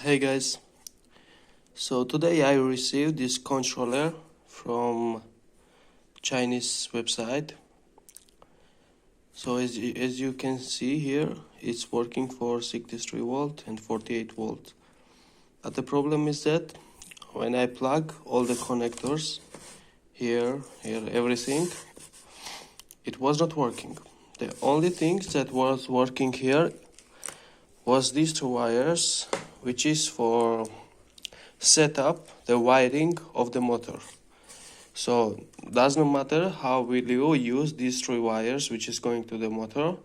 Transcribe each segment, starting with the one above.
Hey guys, so today I received this controller from Chinese website. So as you can see here, it's working for 63 volt and 48 volt. But the problem is that when I plug all the connectors here, everything, it was not working. The only thing that was working here was these two wires, which is for set up the wiring of the motor. So does not matter how will you use these three wires which is going to the motor,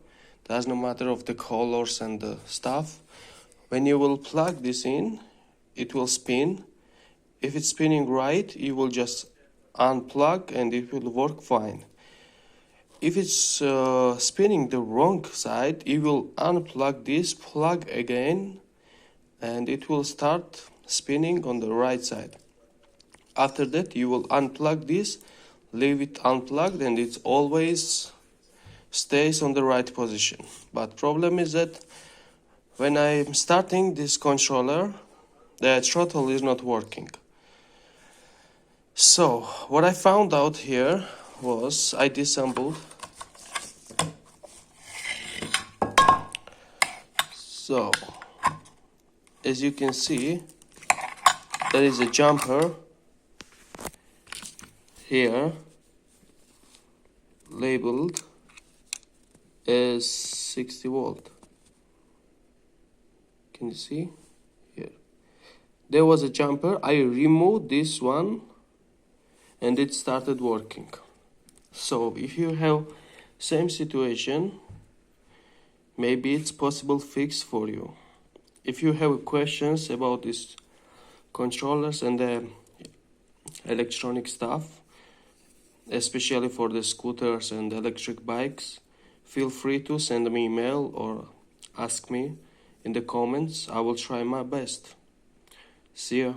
does not matter of the colors and the stuff. When you will plug this in, it will spin. If it's spinning right, you will just unplug and it will work fine. If it's spinning the wrong side, you will unplug this, plug again, and it will start spinning on the right side. After that, you will unplug this, leave it unplugged, and it always stays on the right position. But problem is that when I'm starting this controller, the throttle is not working. So what I found out here was I disassembled. So as you can see, there is a jumper here labeled as 60 volt. Can you see here? There was a jumper. I removed this one and it started working. So if you have same situation, maybe it's possible fix for you. If you have questions about these controllers and the electronic stuff, especially for the scooters and electric bikes, feel free to send me email or ask me in the comments. I will try my best. See ya.